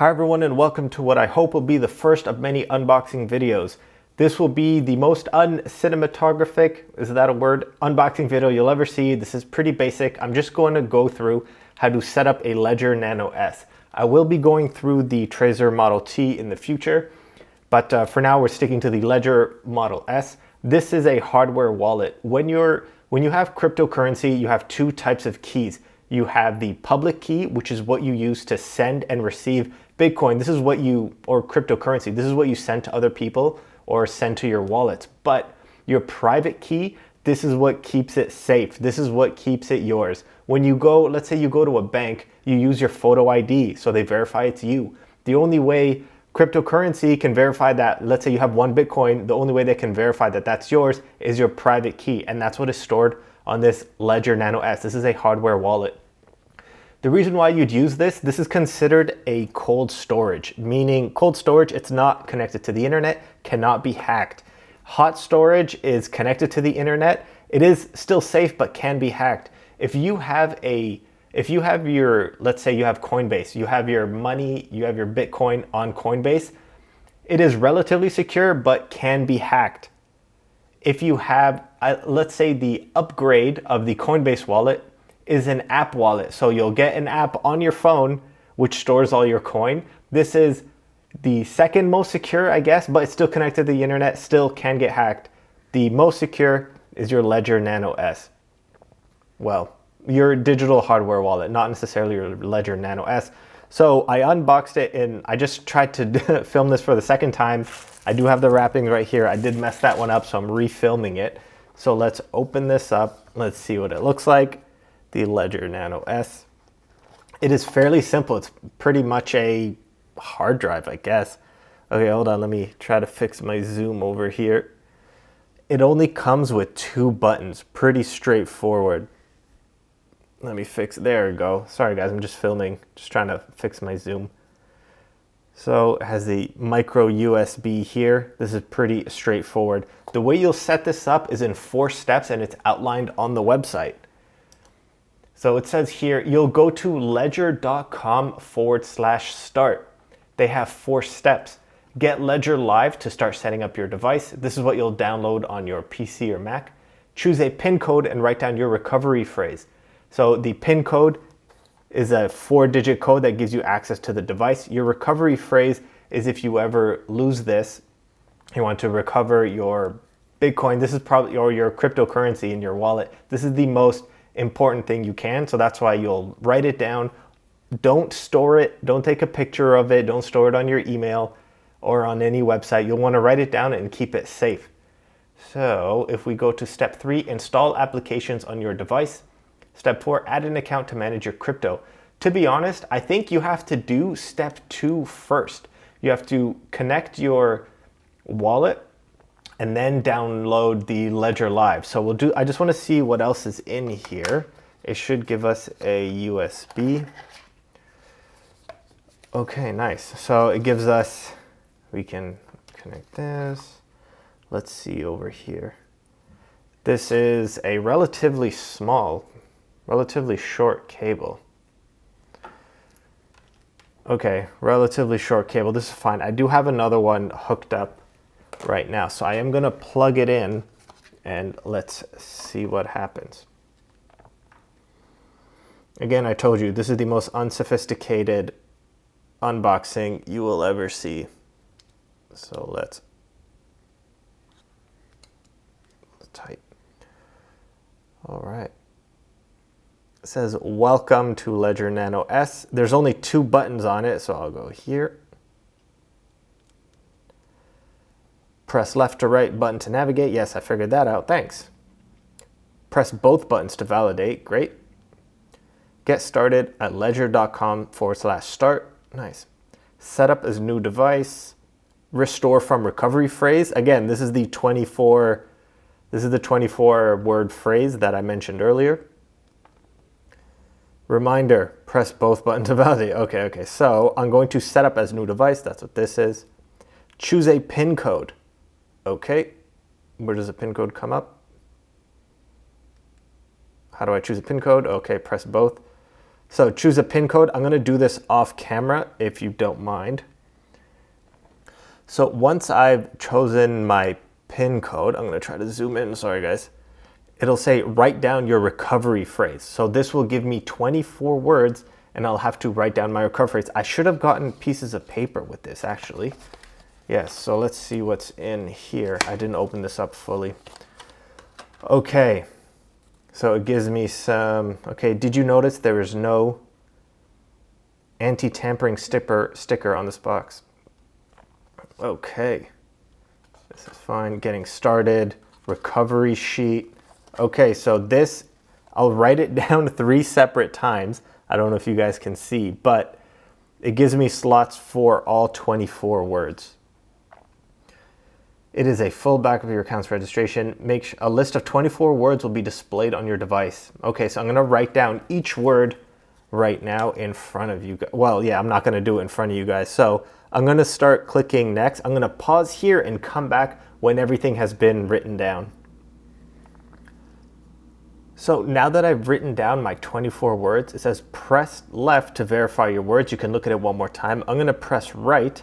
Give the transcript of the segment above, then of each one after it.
Hi everyone, and welcome to what I hope will be the first of many unboxing videos. This will be the most uncinematographic, is that a word, unboxing video you'll ever see. This is pretty basic. I'm just going to go through how to set up a Ledger Nano S. I will be going through the Trezor Model T in the future, but for now we're sticking to the Ledger Model S. This is a hardware wallet. When you have cryptocurrency, you have two types of keys. You have the public key, which is what you use to send and receive Bitcoin. This is what you, or cryptocurrency, this is what you send to other people or send to your wallets. But your private key, this is what keeps it safe. This is what keeps it yours. When you go, let's say you go to a bank, you use your photo ID, so they verify it's you. The only way cryptocurrency can verify that, let's say you have one Bitcoin, the only way they can verify that that's yours is your private key. And that's what is stored on this Ledger Nano S. This is a hardware wallet. The reason why you'd use this is considered a cold storage, meaning cold storage, it's not connected to the internet, cannot be hacked. Hot storage is connected to the internet. It is still safe, but can be hacked. If you have your, let's say you have Coinbase, you have your money, you have your Bitcoin on Coinbase, it is relatively secure, but can be hacked. If you have, let's say the upgrade of the Coinbase wallet is an app wallet. So you'll get an app on your phone which stores all your coin. This is the second most secure, I guess, but it's still connected to the internet, still can get hacked. The most secure is your Ledger Nano S. Well, your digital hardware wallet, not necessarily your Ledger Nano S. So I unboxed it and I just tried to film this for the second time. I do have the wrapping right here. I did mess that one up, so I'm refilming it. So let's open this up. Let's see what it looks like. The Ledger Nano S. It is fairly simple. It's pretty much a hard drive, I guess. Okay, hold on. Let me try to fix my zoom over here. It only comes with two buttons. Pretty straightforward. Let me fix, there we go. Sorry guys, I'm just filming, just trying to fix my zoom. So it has the micro USB here. This is pretty straightforward. The way you'll set this up is in 4 steps and it's outlined on the website. So it says here, you'll go to ledger.com/start. They have 4 steps. Get Ledger Live to start setting up your device. This is what you'll download on your PC or Mac. Choose a PIN code and write down your recovery phrase. So the PIN code is a 4-digit code that gives you access to the device. Your recovery phrase is if you ever lose this, you want to recover your Bitcoin. This is probably, or your cryptocurrency in your wallet. This is the most important thing you can. So that's why you'll write it down. Don't store it. Don't take a picture of it. Don't store it on your email or on any website. You'll want to write it down and keep it safe. So if we go to step 3, install applications on your device. Step 4, add an account to manage your crypto. To be honest, I think you have to do step 2 first. You have to connect your wallet and then download the Ledger Live. So I just want to see what else is in here. It should give us a USB. Okay, nice. So it gives us, we can connect this. Let's see over here. This is a relatively short cable. Okay, relatively short cable. This is fine. I do have another one hooked up right now. So I am going to plug it in and let's see what happens. Again, I told you, this is the most unsophisticated unboxing you will ever see. So let's tight. All right. It says, welcome to Ledger Nano S. There's only 2 buttons on it, so I'll go here. Press left to right button to navigate. Yes, I figured that out. Thanks. Press both buttons to validate. Great. Get started at ledger.com/start. Nice. Set up as new device. Restore from recovery phrase. Again, this is the 24 word phrase that I mentioned earlier. Reminder, press both buttons to validate. Okay. So I'm going to set up as new device. That's what this is. Choose a PIN code. Okay. Where does the PIN code come up? How do I choose a PIN code? Okay, press both. So choose a PIN code. I'm going to do this off camera if you don't mind. So once I've chosen my PIN code, I'm going to try to zoom in. Sorry, guys. It'll say write down your recovery phrase. So this will give me 24 words and I'll have to write down my recovery phrase. I should have gotten pieces of paper with this actually. Yes, so let's see what's in here. I didn't open this up fully. Okay, so it gives me some, okay, did you notice there is no anti-tampering sticker on this box? Okay, this is fine. Getting started, recovery sheet. Okay, so this, I'll write it down 3 separate times. I don't know if you guys can see, but it gives me slots for all 24 words. It is a full backup of your account's registration. A list of 24 words will be displayed on your device. Okay, so I'm gonna write down each word right now in front of you guys. Well, yeah, I'm not gonna do it in front of you guys. So I'm gonna start clicking next. I'm gonna pause here and come back when everything has been written down. So now that I've written down my 24 words, it says press left to verify your words. You can look at it one more time. I'm gonna press right,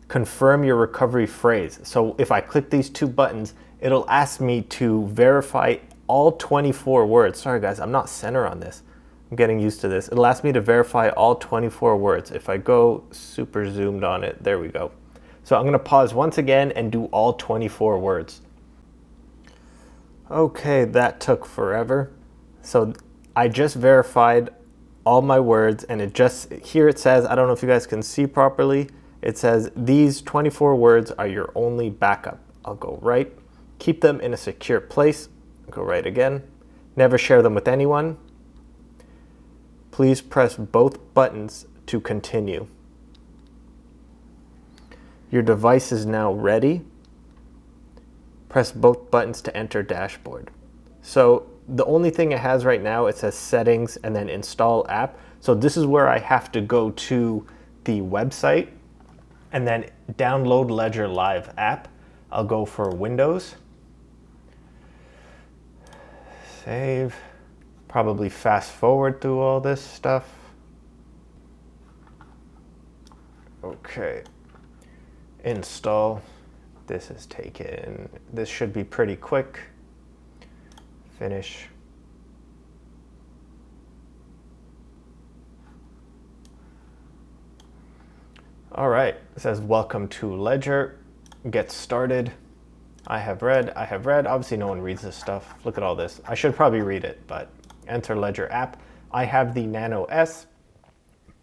confirm your recovery phrase. So if I click these 2 buttons, it'll ask me to verify all 24 words. Sorry guys, I'm not center on this. I'm getting used to this. It'll ask me to verify all 24 words. If I go super zoomed on it, there we go. So I'm gonna pause once again and do all 24 words. Okay, that took forever. So I just verified all my words and here it says, I don't know if you guys can see properly, it says these 24 words are your only backup. I'll go right, keep them in a secure place, go right again, never share them with anyone. Please press both buttons to continue. Your device is now ready. Press both buttons to enter dashboard. So the only thing it has right now, it says settings and then install app. So this is where I have to go to the website and then download Ledger Live app. I'll go for Windows. Save. Probably fast forward through all this stuff. Okay. Install. This should be pretty quick. Finish. All right, it says welcome to Ledger. Get started. I have read. Obviously no one reads this stuff. Look at all this. I should probably read it, but enter Ledger app. I have the Nano S.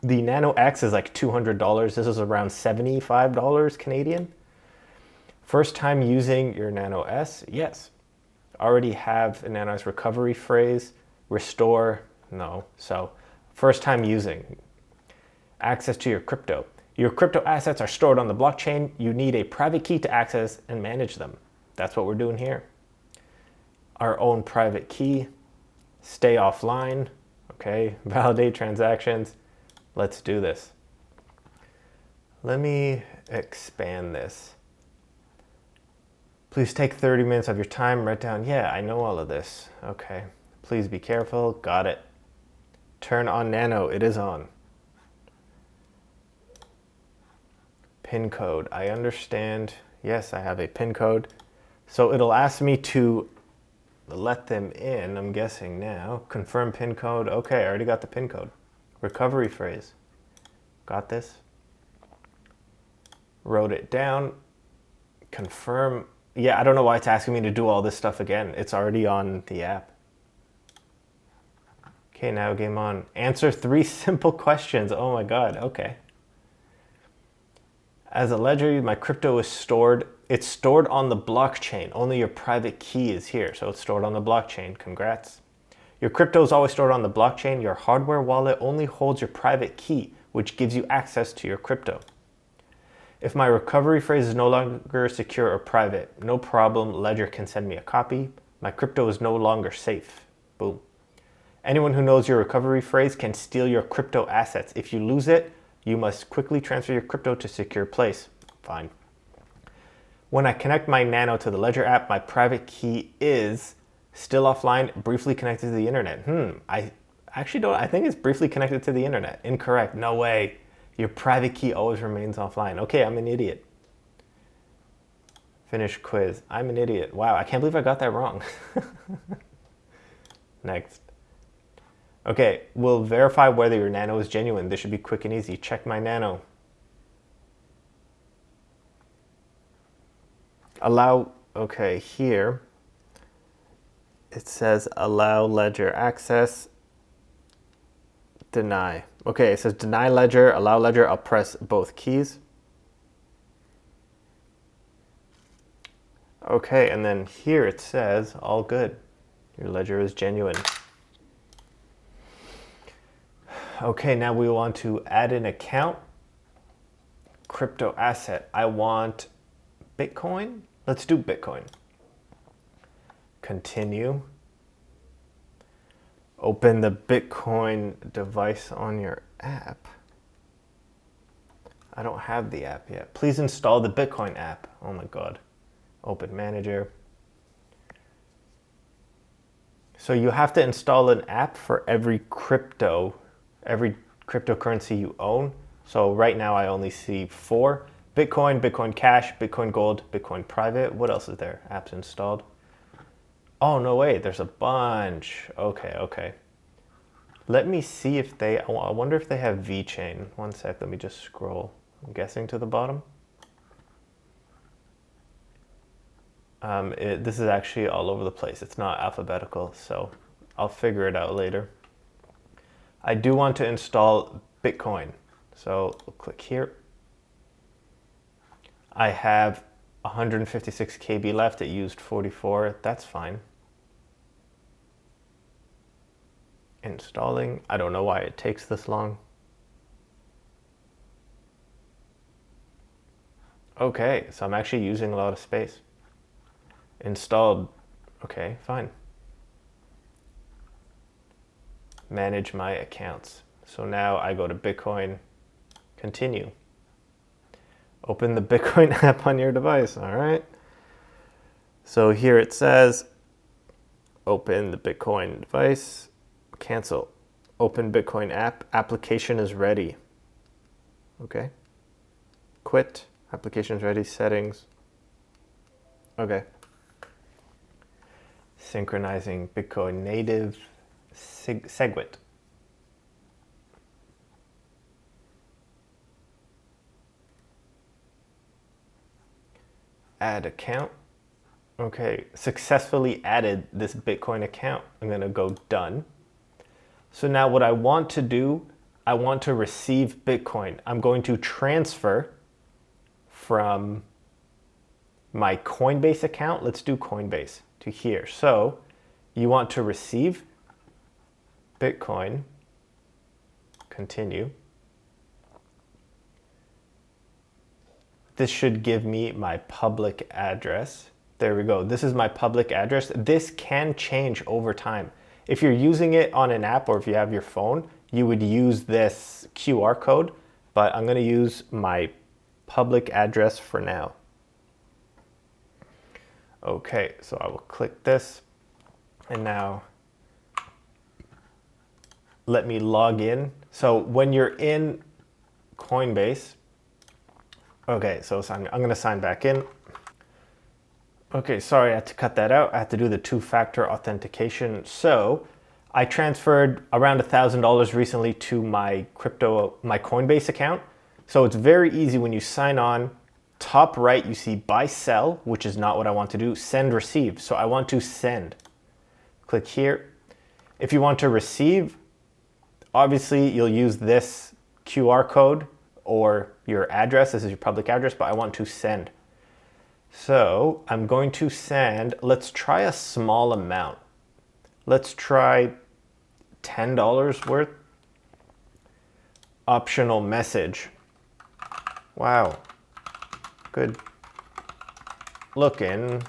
The Nano X is like $200. This is around $75 Canadian. First time using your Nano S? Yes. Already have a Nano S recovery phrase. Restore? No. So first time using. Access to your crypto. Your crypto assets are stored on the blockchain. You need a private key to access and manage them. That's what we're doing here. Our own private key. Stay offline. Okay. Validate transactions. Let's do this. Let me expand this. Please take 30 minutes of your time, write down, yeah, I know all of this. Okay, please be careful, got it. Turn on Nano, it is on. PIN code, I understand. Yes, I have a PIN code. So it'll ask me to let them in, I'm guessing now. Confirm PIN code, okay, I already got the PIN code. Recovery phrase, got this. Wrote it down, confirm. Yeah, I don't know why it's asking me to do all this stuff again. It's already on the app. Okay, now game on. Answer 3 simple questions. Oh my God, okay. As a ledger, my crypto is stored. It's stored on the blockchain. Only your private key is here. So it's stored on the blockchain. Congrats. Your crypto is always stored on the blockchain. Your hardware wallet only holds your private key, which gives you access to your crypto. If my recovery phrase is no longer secure or private, no problem, Ledger can send me a copy. My crypto is no longer safe. Boom. Anyone who knows your recovery phrase can steal your crypto assets. If you lose it, you must quickly transfer your crypto to a secure place. Fine. When I connect my Nano to the Ledger app, my private key is still offline, briefly connected to the internet. I actually don't, I think it's briefly connected to the internet. Incorrect, no way. Your private key always remains offline. Okay, I'm an idiot. Finish quiz. I'm an idiot. Wow, I can't believe I got that wrong. Next. Okay, we'll verify whether your Nano is genuine. This should be quick and easy. Check my Nano. Allow, okay, here it says allow Ledger access, deny. Okay, it says deny Ledger, allow Ledger. I'll press both keys. Okay, and then here it says all good. Your Ledger is genuine. Okay, now we want to add an account. Crypto asset. I want Bitcoin. Let's do Bitcoin. Continue. Open the Bitcoin device on your app. I don't have the app yet. Please install the Bitcoin app. Oh my God. Open Manager. So you have to install an app for every cryptocurrency you own. So right now I only see 4. Bitcoin, Bitcoin Cash, Bitcoin Gold, Bitcoin Private. What else is there? Apps installed. Oh, no, wait, there's a bunch. Okay. Let me see if I wonder if they have VeChain. One sec, let me just scroll. I'm guessing to the bottom. This is actually all over the place. It's not alphabetical, so I'll figure it out later. I do want to install Bitcoin. So we'll click here. I have 156 KB left. It used 44. That's fine. Installing. I don't know why it takes this long. Okay, so I'm actually using a lot of space. Installed. Okay, fine. Manage my accounts. So now I go to Bitcoin. Continue. Open the Bitcoin app on your device. All right. So here it says, open the Bitcoin device, cancel. Open Bitcoin app, application is ready. Okay. Quit, application is ready, settings. Okay. Synchronizing Bitcoin native SegWit. Add account. Okay, successfully added this Bitcoin account. I'm gonna go done. So now what I want to do, I want to receive Bitcoin. I'm going to transfer from my Coinbase account. Let's do Coinbase to here. So you want to receive Bitcoin, continue. This should give me my public address. There we go. This is my public address. This can change over time. If you're using it on an app or if you have your phone, you would use this QR code, but I'm going to use my public address for now. Okay, so I will click this and now let me log in. So when you're in Coinbase, okay, so I'm going to sign back in. Okay, sorry, I had to cut that out. I had to do the 2-factor authentication. So I transferred around $1,000 recently to my Coinbase account. So it's very easy when you sign on. Top right, you see buy, sell, which is not what I want to do. Send, receive. So I want to send. Click here. If you want to receive, obviously you'll use this QR code or your address. This is your public address, but I want to send. So I'm going to send, let's try a small amount. Let's try $10 worth. Optional message. Wow. Good looking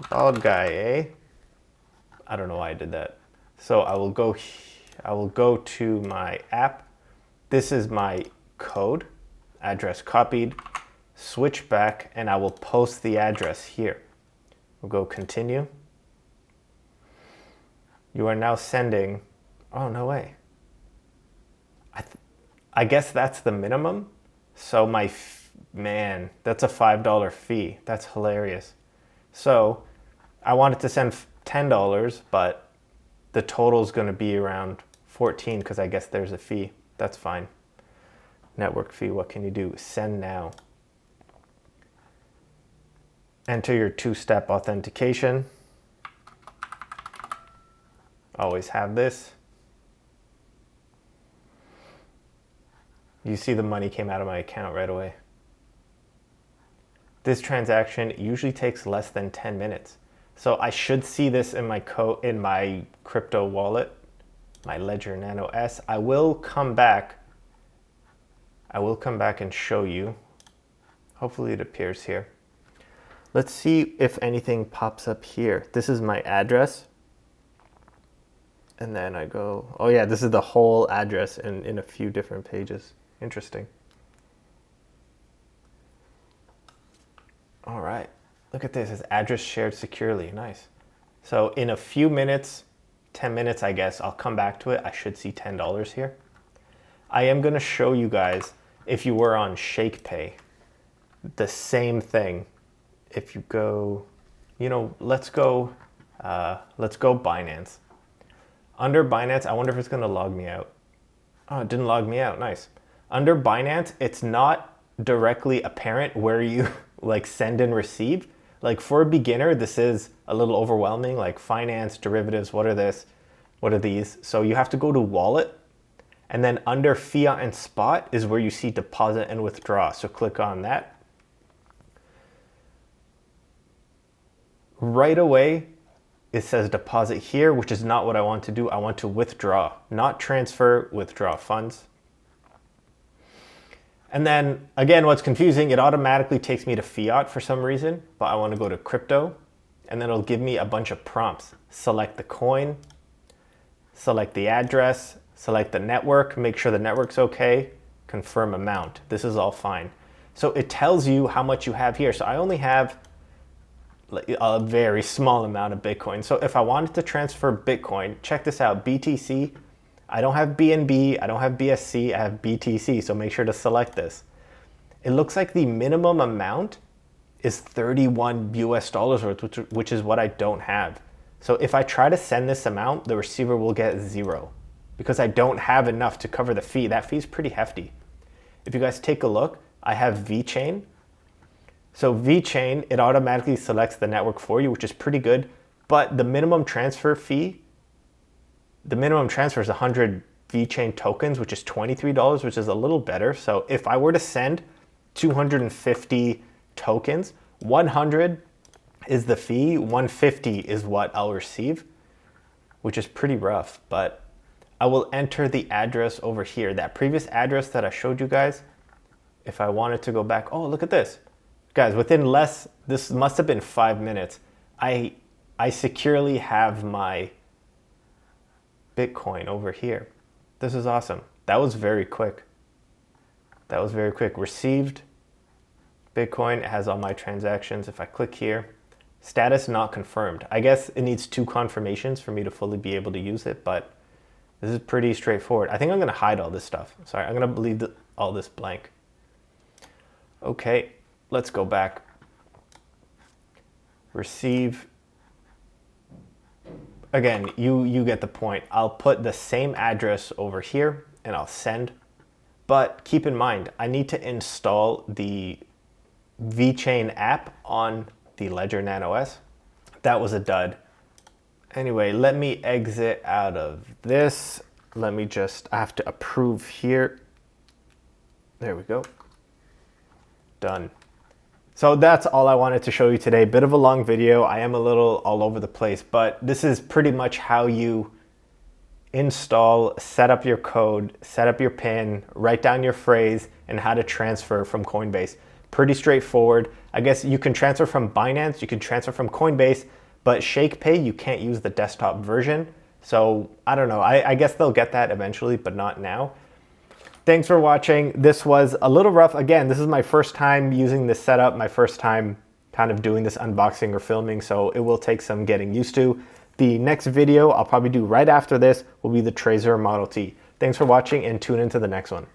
bald guy, eh? I don't know why I did that. So I will go to my app. This is my code, address copied, switch back, and I will post the address here. We'll go continue. You are now sending Oh, no way. I guess that's the minimum. So man, that's a $5 fee. That's hilarious. So I wanted to send $10, but the total is going to be around 14 because I guess there's a fee. That's fine. Network fee, what can you do? Send now. Enter your two-step authentication. Always have this. You see the money came out of my account right away. This transaction usually takes less than 10 minutes. So I should see this in my crypto wallet, my Ledger Nano S. I will come back and show you. Hopefully it appears here. Let's see if anything pops up here. This is my address. And then I go, oh yeah, this is the whole address in a few different pages. Interesting. All right, look at this, it's address shared securely, nice. So in a few minutes, 10 minutes, I guess, I'll come back to it. I should see $10 here. I am gonna show you guys, if you were on ShakePay, the same thing. If you go, let's go Binance. Under Binance, I wonder if it's gonna log me out. Oh, it didn't log me out, nice. Under Binance, it's not directly apparent where you like send and receive. Like for a beginner, this is a little overwhelming, like finance, derivatives, what are these? So you have to go to wallet, and then under fiat and spot is where you see deposit and withdraw. So click on that. Right away, it says deposit here, which is not what I want to do. I want to withdraw, not transfer, withdraw funds. And then again, what's confusing, it automatically takes me to fiat for some reason, but I want to go to crypto, and then it'll give me a bunch of prompts. Select the coin, select the address, select the network, make sure the network's okay, confirm amount. This is all fine. So it tells you how much you have here. So I only have a very small amount of Bitcoin. So if I wanted to transfer Bitcoin, check this out, BTC, I don't have BNB, I don't have BSC, I have BTC, so make sure to select this. It looks like the minimum amount is 31 US dollars worth, which is what I don't have. So if I try to send this amount, the receiver will get 0 because I don't have enough to cover the fee. That fee is pretty hefty. If you guys take a look, I have VeChain. So VeChain, it automatically selects the network for you, which is pretty good, but the minimum transfer fee, the minimum transfer is 100 VeChain tokens, which is $23, which is a little better. So if I were to send 250 tokens, 100 is the fee, 150 is what I'll receive, which is pretty rough, but I will enter the address over here. That previous address that I showed you guys, if I wanted to go back, oh, look at this. Guys, this must have been 5 minutes. I securely have my Bitcoin over here. This is awesome. That was very quick. That was very quick. Received Bitcoin, it has all my transactions. If I click here, status not confirmed. I guess it needs 2 confirmations for me to fully be able to use it, but this is pretty straightforward. I think I'm gonna hide all this stuff. Sorry, I'm gonna leave all this blank. Okay, let's go back. Receive. Again, you get the point. I'll put the same address over here and I'll send. But keep in mind, I need to install the VeChain app on the Ledger Nano S. That was a dud. Anyway, let me exit out of this. I have to approve here. There we go. Done. So that's all I wanted to show you today. Bit of a long video. I am a little all over the place, but this is pretty much how you install, set up your code, set up your PIN, write down your phrase, and how to transfer from Coinbase. Pretty straightforward. I guess you can transfer from Binance, you can transfer from Coinbase, but ShakePay, you can't use the desktop version. So I don't know. I guess they'll get that eventually, but not now. Thanks for watching. This was a little rough. Again, this is my first time using this setup, my first time kind of doing this unboxing or filming, so it will take some getting used to. The next video I'll probably do right after this will be the Tracer Model T. Thanks for watching and tune into the next one.